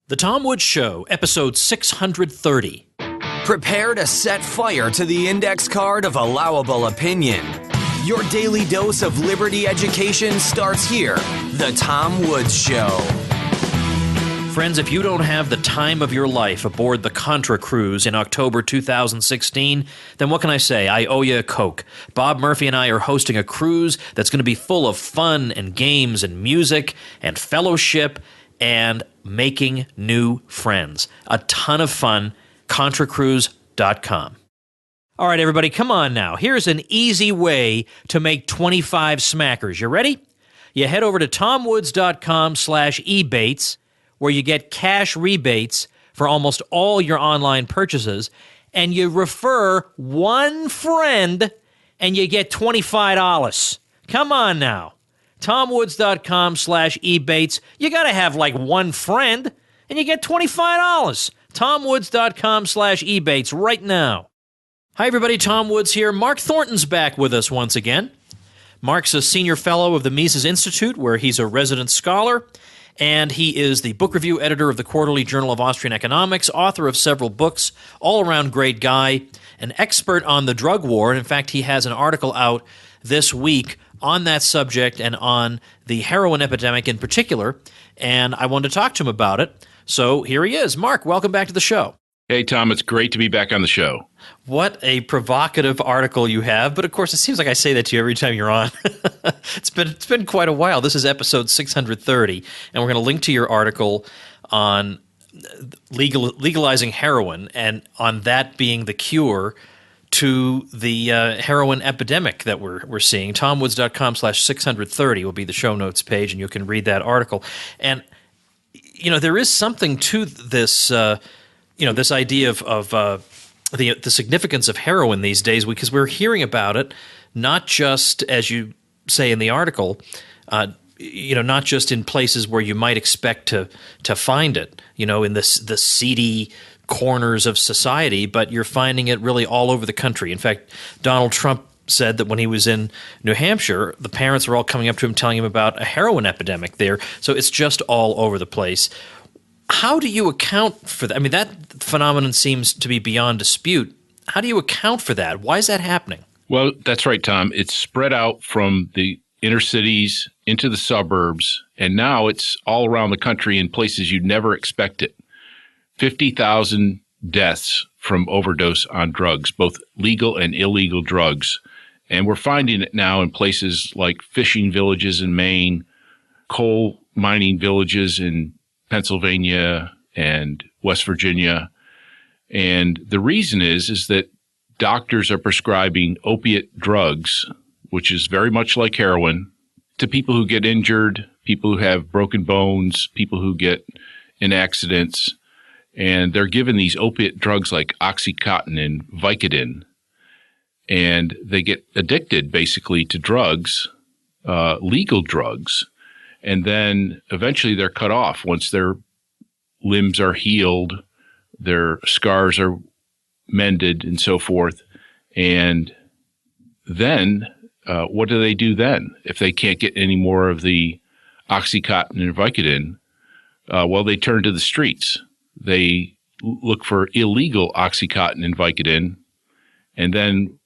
The Tom Woods Show, episode 630. Prepare to set fire to the index card of allowable opinion. Your daily dose of liberty education starts here. The Tom Woods Show. Friends, if you don't have the time of your life aboard the Contra cruise in October 2016, then what can I say? I owe you a Coke. Bob Murphy and I are hosting a cruise that's going to be full of fun and games and music and fellowship and making new friends. A ton of fun. ContraCruise.com. All right, everybody, come on now. Here's an easy way to make 25 smackers. You ready? You head over to tomwoods.com/ebates, where you get cash rebates for almost all your online purchases, and you refer one friend, and you get $25. Come on now. tomwoods.com/ebates. You got to have like one friend, and you get $25. tomwoods.com/ebates right now. Hi, everybody. Tom Woods here. Mark Thornton's back with us once again. Mark's a senior fellow of the Mises Institute, where he's a resident scholar, and he is the book review editor of the Quarterly Journal of Austrian Economics, author of several books, all-around great guy, an expert on the drug war. And in fact, he has an article out this week on that subject and on the heroin epidemic in particular, and I wanted to talk to him about it. So here he is. Mark, welcome back to the show. Hey, Tom, it's great to be back on the show. What a provocative article you have, but of course it seems like I say that to you every time you're on. It's been quite a while. This is episode 630, and we're going to link to your article on legalizing heroin and on that being the cure to the heroin epidemic that we're seeing. tomwoods.com/630 will be the show notes page, and you can read that article. And, you know, there is something to this, this idea of the significance of heroin these days, because we're hearing about it, not just, as you say in the article, not just in places where you might expect to find it, in the seedy corners of society, but you're finding it really all over the country. In fact, Donald Trump said that when he was in New Hampshire, the parents were all coming up to him telling him about a heroin epidemic there. So it's just all over the place. How do you account for that? I mean, that phenomenon seems to be beyond dispute. How do you account for that? Why is that happening? Well, that's right, Tom. It's spread out from the inner cities into the suburbs, and now it's all around the country in places you'd never expect it. 50,000 deaths from overdose on drugs, both legal and illegal drugs. And we're finding it now in places like fishing villages in Maine, coal mining villages in Pennsylvania and West Virginia. And the reason is that doctors are prescribing opiate drugs, which is very much like heroin, to people who get injured, people who have broken bones, people who get in accidents. And they're given these opiate drugs like Oxycontin and Vicodin, and they get addicted basically to drugs, legal drugs, and then eventually they're cut off once their limbs are healed, their scars are mended, and so forth. And then what do they do then if they can't get any more of the Oxycontin and Vicodin? Well, they turn to the streets. They look for illegal Oxycontin and Vicodin, and then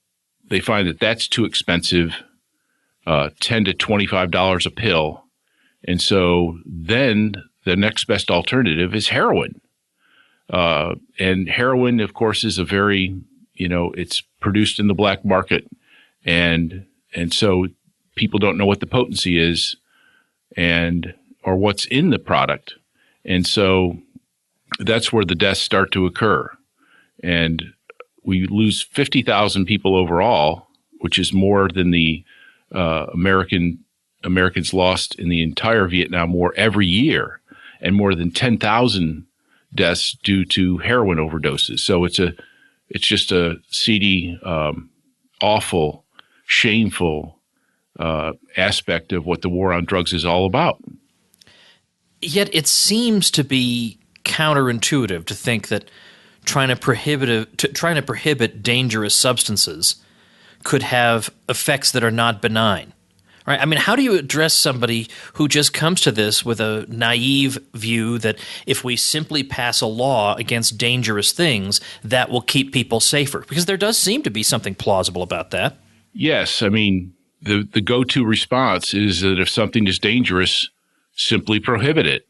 they find that that's too expensive, $10 to $25 a pill. And so then the next best alternative is heroin. And heroin, of course, is a very, it's produced in the black market. And so people don't know what the potency is or what's in the product. And so that's where the deaths start to occur. And we lose 50,000 people overall, which is more than the Americans lost in the entire Vietnam War every year, and more than 10,000 deaths due to heroin overdoses. So it's just a seedy, awful, shameful aspect of what the war on drugs is all about. Yet it seems to be counterintuitive to think that trying to prohibit dangerous substances could have effects that are not benign. Right? I mean, how do you address somebody who just comes to this with a naive view that if we simply pass a law against dangerous things, that will keep people safer? Because there does seem to be something plausible about that. Yes. I mean, the go-to response is that if something is dangerous, simply prohibit it.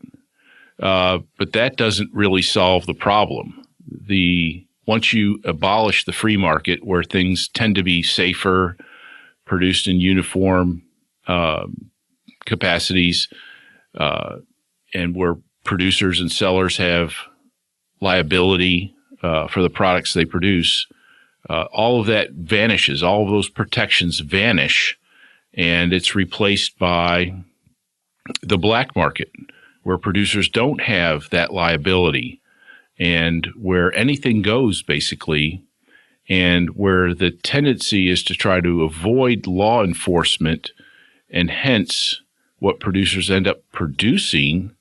But that doesn't really solve the problem. Once you abolish the free market, where things tend to be safer, produced in uniform capacities, and where producers and sellers have liability for the products they produce, all of that vanishes. All of those protections vanish, and it's replaced by the black market, where producers don't have that liability and where anything goes, basically, and where the tendency is to try to avoid law enforcement. And hence, what producers end up producing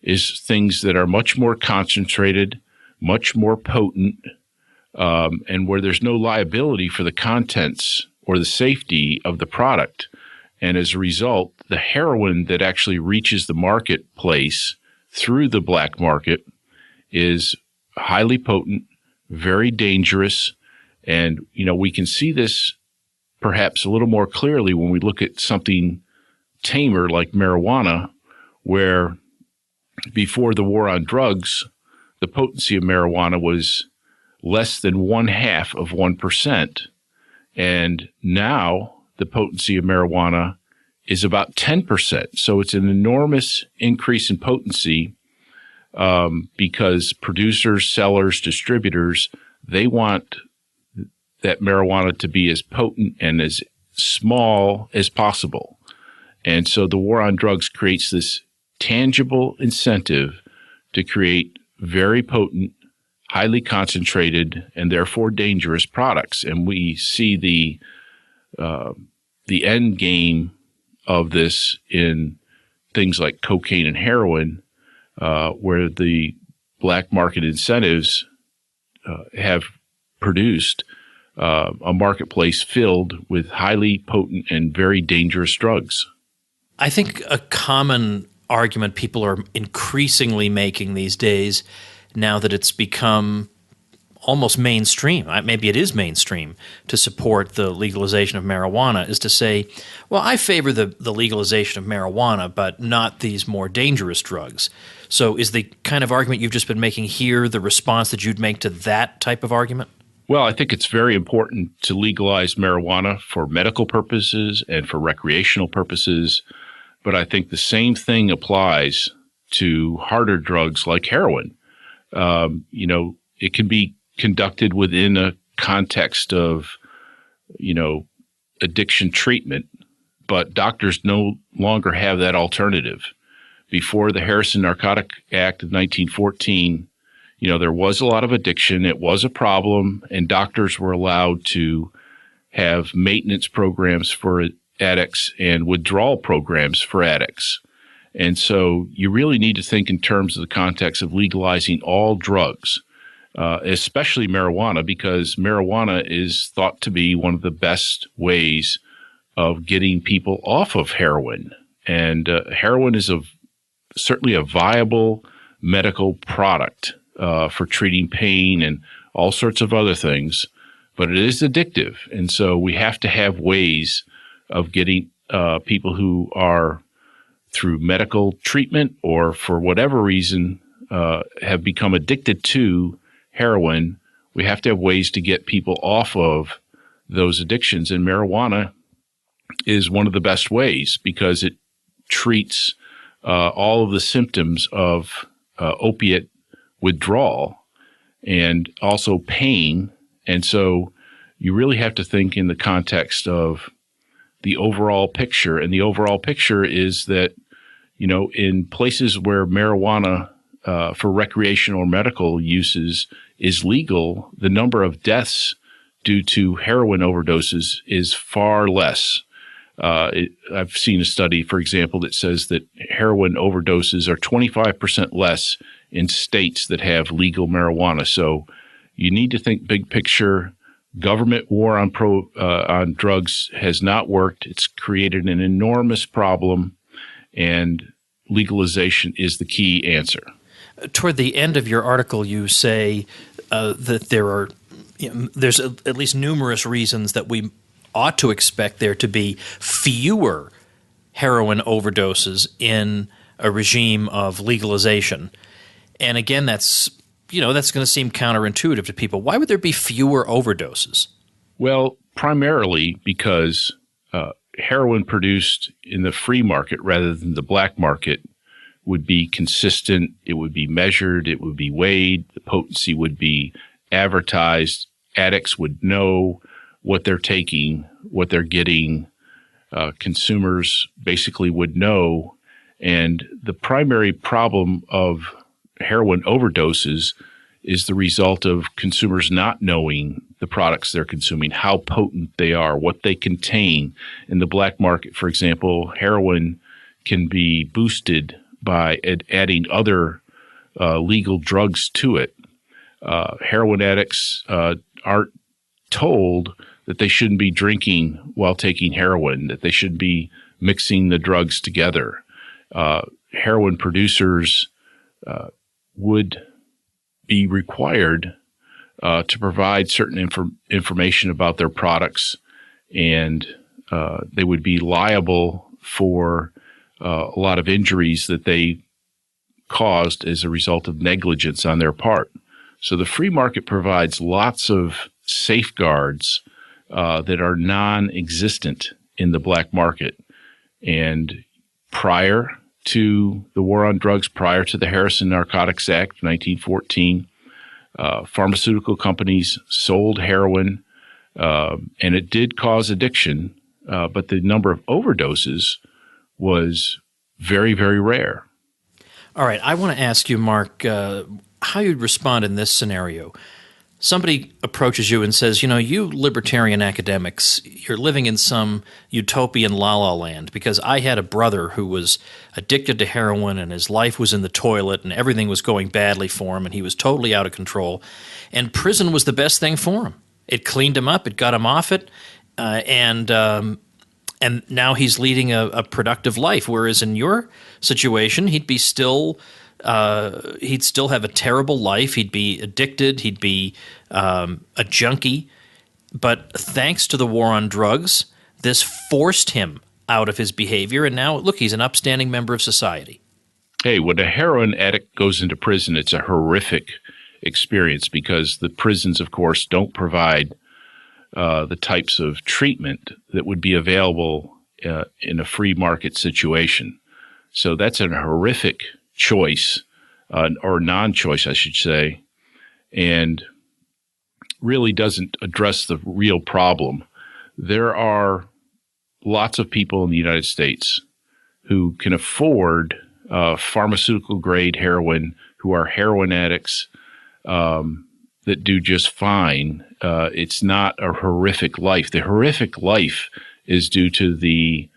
is things that are much more concentrated, much more potent, and where there's no liability for the contents or the safety of the product. And as a result, the heroin that actually reaches the marketplace through the black market is highly potent, very dangerous. And, we can see this perhaps a little more clearly when we look at something tamer like marijuana, where before the war on drugs, the potency of marijuana was less than 0.5%. And now the potency of marijuana is about 10%. So it's an enormous increase in potency because producers, sellers, distributors, they want that marijuana to be as potent and as small as possible. And so the war on drugs creates this tangible incentive to create very potent, highly concentrated, and therefore dangerous products. And we see the end game of this in things like cocaine and heroin, where the black market incentives have produced a marketplace filled with highly potent and very dangerous drugs. I think a common argument people are increasingly making these days, now that it's become almost mainstream, maybe it is mainstream, to support the legalization of marijuana, is to say, well, I favor the legalization of marijuana, but not these more dangerous drugs. So is the kind of argument you've just been making here the response that you'd make to that type of argument? Well, I think it's very important to legalize marijuana for medical purposes and for recreational purposes, but I think the same thing applies to harder drugs like heroin. It can be conducted within a context of, addiction treatment, but doctors no longer have that alternative. Before the Harrison Narcotic Act of 1914, there was a lot of addiction. It was a problem, and doctors were allowed to have maintenance programs for addicts and withdrawal programs for addicts. And so you really need to think in terms of the context of legalizing all drugs, especially marijuana, because marijuana is thought to be one of the best ways of getting people off of heroin. And heroin is certainly a viable medical product for treating pain and all sorts of other things, but it is addictive. And so we have to have ways of getting people who are through medical treatment or for whatever reason have become addicted to heroin. We have to have ways to get people off of those addictions. And marijuana is one of the best ways because it treats all of the symptoms of opiate withdrawal and also pain. And so you really have to think in the context of the overall picture. And the overall picture is that, in places where marijuana for recreational or medical uses is legal, the number of deaths due to heroin overdoses is far less. I've seen a study, for example, that says that heroin overdoses are 25% less in states that have legal marijuana. So you need to think big picture. Government war on drugs has not worked. It's created an enormous problem, and legalization is the key answer. Toward the end of your article, you say that there's at least numerous reasons that we ought to expect there to be fewer heroin overdoses in a regime of legalization. And again, that's going to seem counterintuitive to people. Why would there be fewer overdoses? Well, primarily because heroin produced in the free market rather than the black market would be consistent, it would be measured, it would be weighed, the potency would be advertised, addicts would know what they're taking, what they're getting, consumers basically would know. And the primary problem of heroin overdoses is the result of consumers not knowing the products they're consuming, how potent they are, what they contain. In the black market, for example, heroin can be boosted by adding other legal drugs to it. Heroin addicts aren't told that they shouldn't be drinking while taking heroin, that they should be mixing the drugs together. Heroin producers would be required to provide certain information about their products, and they would be liable for a lot of injuries that they caused as a result of negligence on their part. So the free market provides lots of safeguards that are non-existent in the black market. And prior to the war on drugs, prior to the Harrison Narcotics Act of 1914, pharmaceutical companies sold heroin, and it did cause addiction, but the number of overdoses was very, very rare. All right. I want to ask you, Mark, how you'd respond in this scenario. Somebody approaches you and says, you libertarian academics, you're living in some utopian la-la land, because I had a brother who was addicted to heroin and his life was in the toilet and everything was going badly for him and he was totally out of control. And prison was the best thing for him. It cleaned him up. It got him off it. And now he's leading a productive life. Whereas in your situation, he'd still have a terrible life. He'd be addicted. He'd be a junkie. But thanks to the war on drugs, this forced him out of his behavior. And now, look, he's an upstanding member of society. Hey, when a heroin addict goes into prison, it's a horrific experience because the prisons, of course, don't provide the types of treatment that would be available in a free market situation. So that's a horrific choice, or non-choice, I should say, and really doesn't address the real problem. There are lots of people in the United States who can afford pharmaceutical-grade heroin, who are heroin addicts, that do just fine. It's not a horrific life. The horrific life is due to the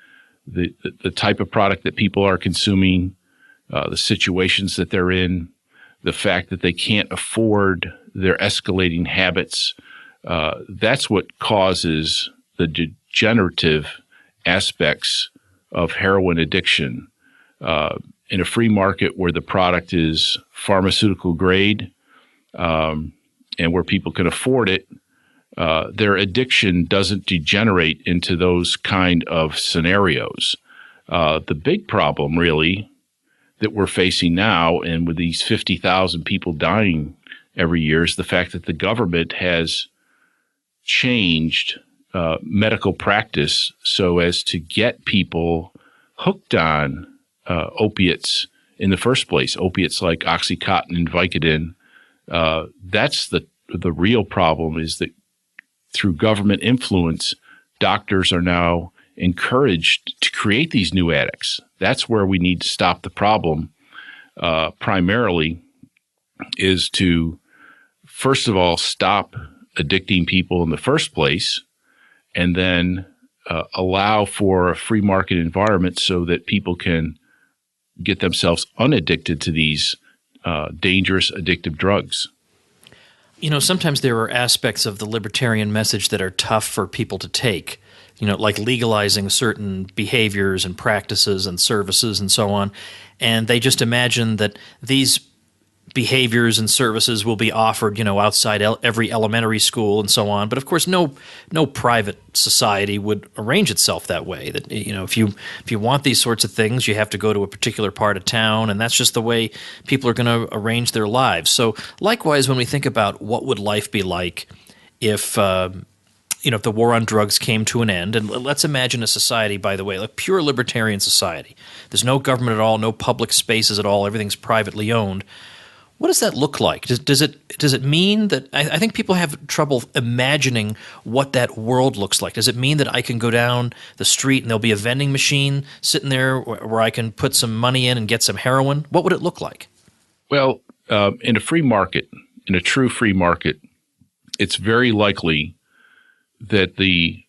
type of product that people are consuming, the situations that they're in, the fact that they can't afford their escalating habits. That's what causes the degenerative aspects of heroin addiction. In a free market where the product is pharmaceutical grade, and where people can afford it, their addiction doesn't degenerate into those kind of scenarios. The big problem, really, that we're facing now, and with these 50,000 people dying every year, is the fact that the government has changed medical practice so as to get people hooked on opiates in the first place, opiates like Oxycontin and Vicodin. That's the real problem, is that through government influence, doctors are now encouraged to create these new addicts. That's where we need to stop the problem, primarily, is to, first of all, stop addicting people in the first place, and then allow for a free market environment so that people can get themselves unaddicted to these dangerous addictive drugs. Sometimes there are aspects of the libertarian message that are tough for people to take, like legalizing certain behaviors and practices and services and so on. And they just imagine that these behaviors and services will be offered, outside every elementary school and so on. But of course, no private society would arrange itself that way. That if you want these sorts of things, you have to go to a particular part of town, and that's just the way people are going to arrange their lives. So, likewise, when we think about what would life be like if if the war on drugs came to an end, and let's imagine a society, by the way, a pure libertarian society. There's no government at all, no public spaces at all. Everything's privately owned. What does that look like? Does it mean that I think people have trouble imagining what that world looks like? Does it mean that I can go down the street and there'll be a vending machine sitting there where I can put some money in and get some heroin? What would it look like? Well, in a free market, in a true free market, it's very likely that the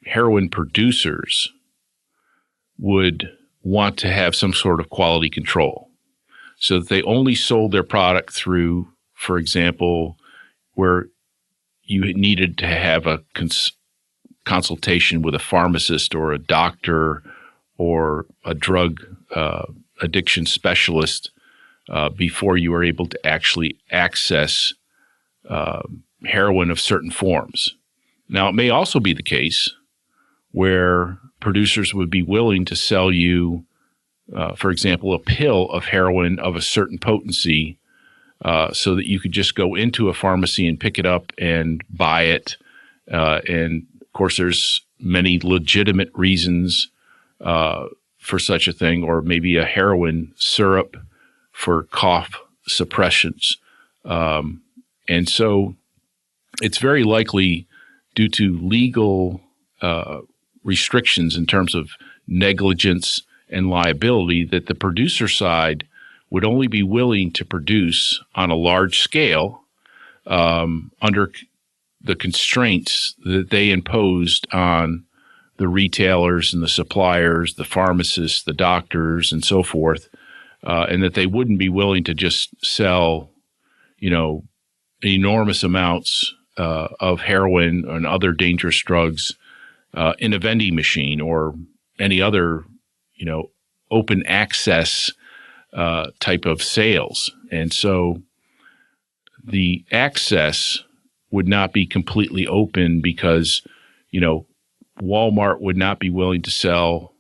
heroin producers would want to have some sort of quality control, so that they only sold their product through, for example, where you needed to have a consultation with a pharmacist or a doctor or a drug addiction specialist before you were able to actually access heroin of certain forms. Now, it may also be the case where producers would be willing to sell you for example, a pill of heroin of a certain potency, so that you could just go into a pharmacy and pick it up and buy it. And of course, there's many legitimate reasons for such a thing, or maybe a heroin syrup for cough suppressions. And so it's very likely, due to legal restrictions in terms of negligence and liability, that the producer side would only be willing to produce on a large scale under the constraints that they imposed on the retailers and the suppliers, the pharmacists, the doctors, and so forth, and that they wouldn't be willing to just sell, enormous amounts of heroin and other dangerous drugs in a vending machine or any other open access type of sales. And so the access would not be completely open because, Walmart would not be willing to sell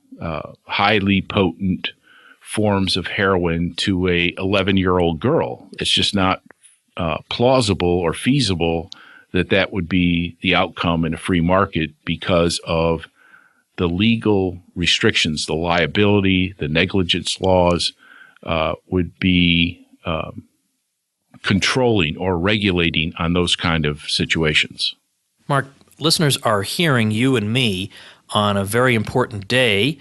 highly potent forms of heroin to a 11-year-old girl. It's just not plausible or feasible that would be the outcome in a free market because of the legal restrictions, the liability, the negligence laws would be controlling or regulating on those kind of situations. Mark, listeners are hearing you and me on a very important day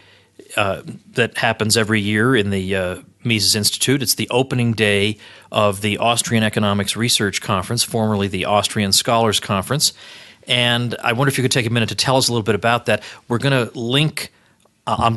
that happens every year in the Mises Institute. It's the opening day of the Austrian Economics Research Conference, formerly the Austrian Scholars Conference. And I wonder if you could take a minute to tell us a little bit about that. We're going to link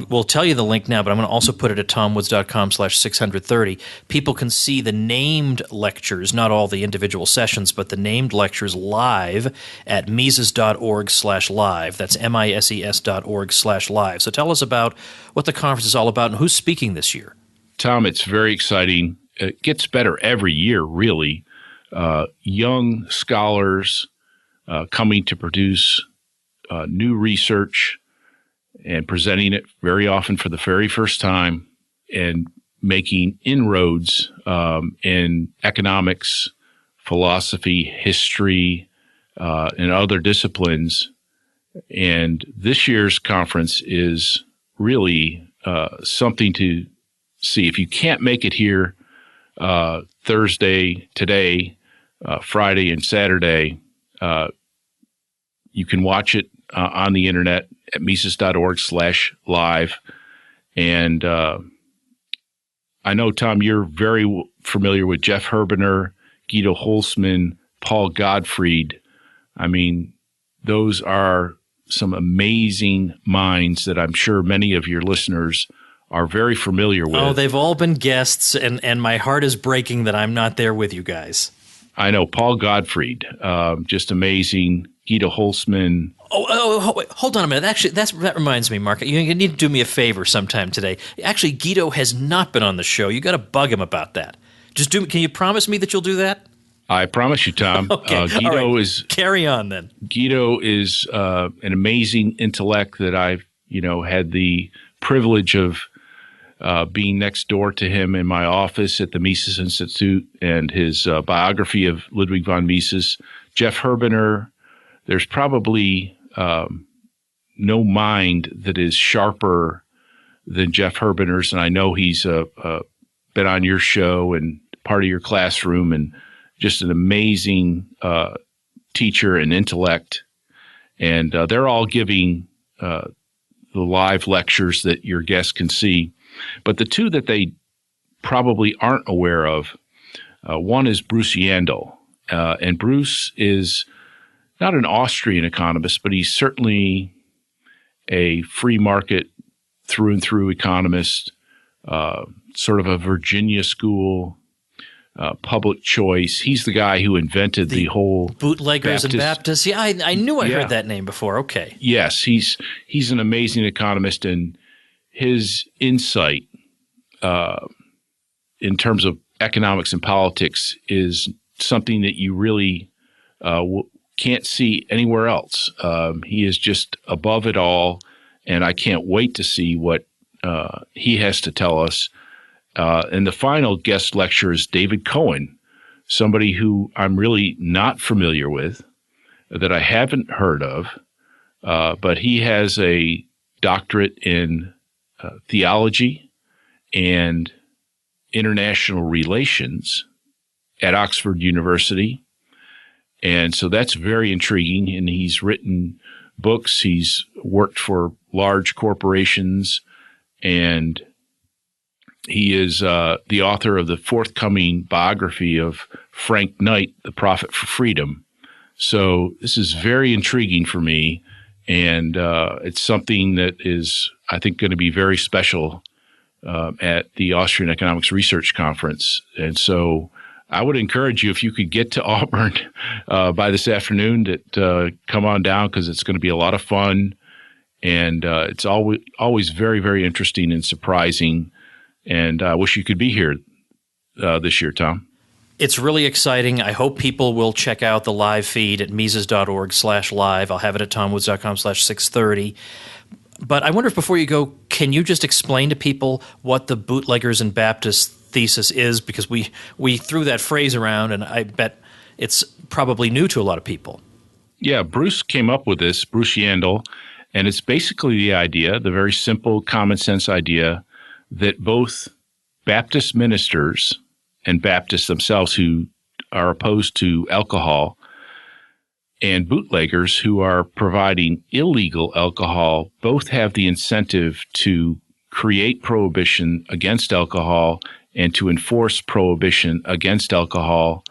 we'll tell you the link now, but I'm going to also put it at tomwoods.com/630. People can see the named lectures, not all the individual sessions, but the named lectures live at Mises.org/live. That's MISES.org/live. So tell us about what the conference is all about and who's speaking this year. Tom, it's very exciting. It gets better every year, really. Young scholars coming to produce new research and presenting it very often for the very first time and making inroads in economics, philosophy, history, and other disciplines. And this year's conference is really something to see. If you can't make it here Thursday, today, Friday, and Saturday, you can watch it on the internet at Mises.org/live. And I know, Tom, you're very familiar with Jeff Herbener, Guido Holzman, Paul Gottfried. I mean, those are some amazing minds that I'm sure many of your listeners are very familiar with. Oh, they've all been guests, and my heart is breaking that I'm not there with you guys. I know Paul Gottfried, just amazing. Guido Holzman. Wait, hold on a minute. Actually, that reminds me, Mark. You need to do me a favor sometime today. Actually, Guido has not been on the show. You got to bug him about that. Can you promise me that you'll do that? I promise you, Tom. Okay. Guido is carry on then. Guido is an amazing intellect that I've had the privilege of being next door to him in my office at the Mises Institute, and his biography of Ludwig von Mises. Jeff Herbener. There's probably no mind that is sharper than Jeff Herbener's, and I know he's been on your show and part of your classroom, and just an amazing teacher and intellect. And they're all giving the live lectures that your guests can see. But the two that they probably aren't aware of, one is Bruce Yandel. And Bruce is not an Austrian economist, but he's certainly a free market through and through economist, sort of a Virginia school, public choice. He's the guy who invented the whole Bootleggers and Baptists. Yeah, I knew I heard that name before. Okay. Yes, he's an amazing economist, and his insight in terms of economics and politics is something that you really can't see anywhere else. He is just above it all, and I can't wait to see what he has to tell us. And the final guest lecturer is David Cohen, somebody who I'm really not familiar with, that I haven't heard of, but he has a doctorate in theology and international relations at Oxford University. And so that's very intriguing. And he's written books. He's worked for large corporations, and he is the author of the forthcoming biography of Frank Knight, The Prophet for Freedom. So this is very intriguing for me, and it's something that is, I think, going to be very special at the Austrian Economics Research Conference. And so I would encourage you, if you could get to Auburn by this afternoon, that come on down, because it's going to be a lot of fun, and it's always very, very interesting and surprising. And I wish you could be here this year, Tom. It's really exciting. I hope people will check out the live feed at Mises.org/live. I'll have it at TomWoods.com/630. But I wonder if before you go, can you just explain to people what the Bootleggers and Baptists thesis is? Because we threw that phrase around, and I bet it's probably new to a lot of people. Yeah, Bruce came up with this, Bruce Yandel, and it's basically the idea, the very simple common sense idea, that both Baptist ministers and Baptists themselves who are opposed to alcohol and bootleggers who are providing illegal alcohol both have the incentive to create prohibition against alcohol and to enforce prohibition against alcohol,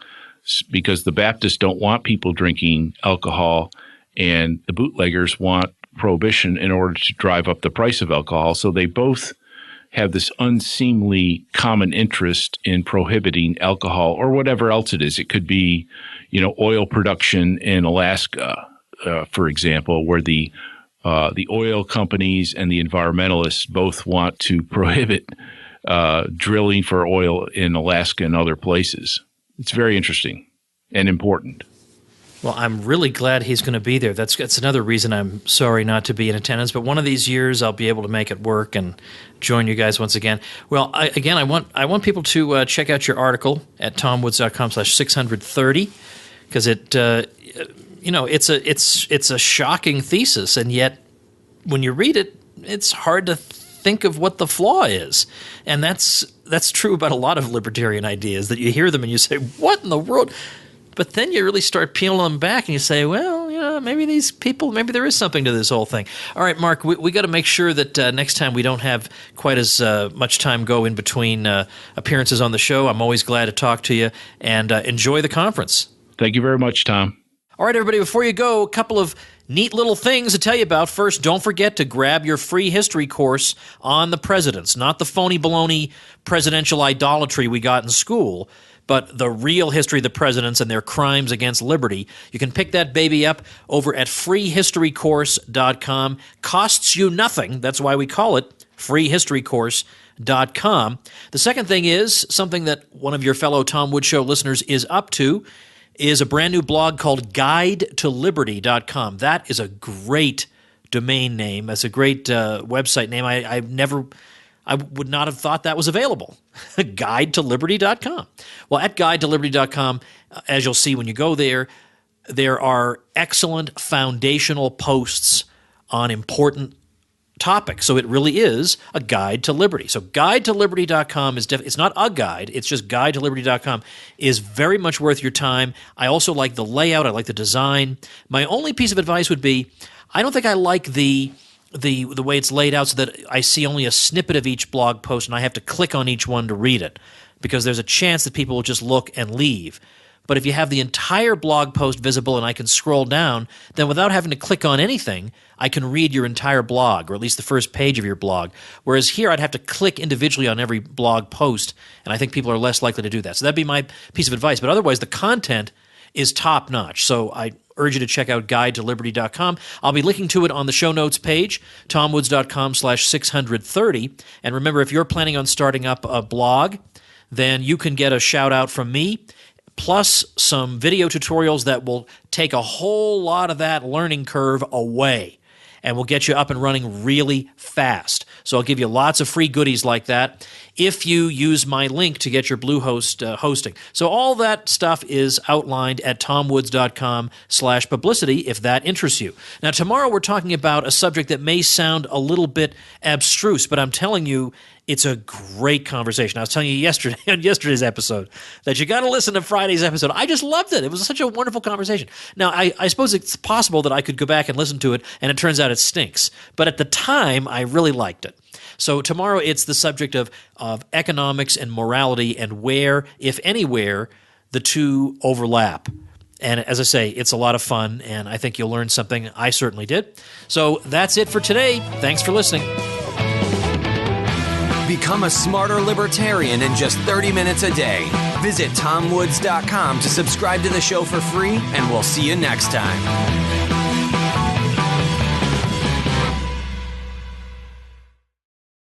because the Baptists don't want people drinking alcohol and the bootleggers want prohibition in order to drive up the price of alcohol. So they both have this unseemly common interest in prohibiting alcohol or whatever else it is. It could be, oil production in Alaska, for example, where the oil companies and the environmentalists both want to prohibit drilling for oil in Alaska and other places. It's very interesting and important. Well, I'm really glad he's going to be there. That's another reason I'm sorry not to be in attendance. But one of these years, I'll be able to make it work and join you guys once again. Well, I want people to check out your article at TomWoods.com/630, because it's a shocking thesis, and yet when you read it, it's hard to think of what the flaw is, and that's true about a lot of libertarian ideas, that you hear them and you say, "What in the world?" But then you really start peeling them back and you say, well, maybe these people, maybe there is something to this whole thing. All right, Mark, we got to make sure that next time we don't have quite as much time go in between appearances on the show. I'm always glad to talk to you, and enjoy the conference. Thank you very much, Tom. All right, everybody, before you go, a couple of neat little things to tell you about. First, don't forget to grab your free history course on the presidents, not the phony baloney presidential idolatry we got in school, but the real history of the presidents and their crimes against liberty. You can pick that baby up over at freehistorycourse.com. Costs you nothing. That's why we call it freehistorycourse.com. The second thing is something that one of your fellow Tom Woods Show listeners is up to is a brand new blog called guidetoliberty.com. That is a great domain name. That's a great website name. I would not have thought that was available. guidetoliberty.com. Well, at guidetoliberty.com, as you'll see when you go there, there are excellent foundational posts on important topics. So it really is a guide to liberty. So guidetoliberty.com is it's not a guide, it's just guidetoliberty.com is very much worth your time. I also like the layout, I like the design. My only piece of advice would be, I don't think I like the way it's laid out so that I see only a snippet of each blog post and I have to click on each one to read it, because there's a chance that people will just look and leave. But if you have the entire blog post visible and I can scroll down, then without having to click on anything, I can read your entire blog, or at least the first page of your blog. Whereas here, I'd have to click individually on every blog post, and I think people are less likely to do that. So that'd be my piece of advice. But otherwise, the content is top-notch. So I urge you to check out guidetoliberty.com. I'll be linking to it on the show notes page, tomwoods.com/630. And remember, if you're planning on starting up a blog, then you can get a shout-out from me, plus some video tutorials that will take a whole lot of that learning curve away and will get you up and running really fast. So I'll give you lots of free goodies like that if you use my link to get your Bluehost hosting. So all that stuff is outlined at tomwoods.com/publicity if that interests you. Now, tomorrow we're talking about a subject that may sound a little bit abstruse, but I'm telling you, it's a great conversation. I was telling you yesterday on yesterday's episode that you got to listen to Friday's episode. I just loved it. It was such a wonderful conversation. Now, I suppose it's possible that I could go back and listen to it, and it turns out it stinks. But at the time, I really liked it. So tomorrow it's the subject of economics and morality and where, if anywhere, the two overlap. And as I say, it's a lot of fun, and I think you'll learn something. I certainly did. So that's it for today. Thanks for listening. Become a smarter libertarian in just 30 minutes a day. Visit tomwoods.com to subscribe to the show for free, and we'll see you next time.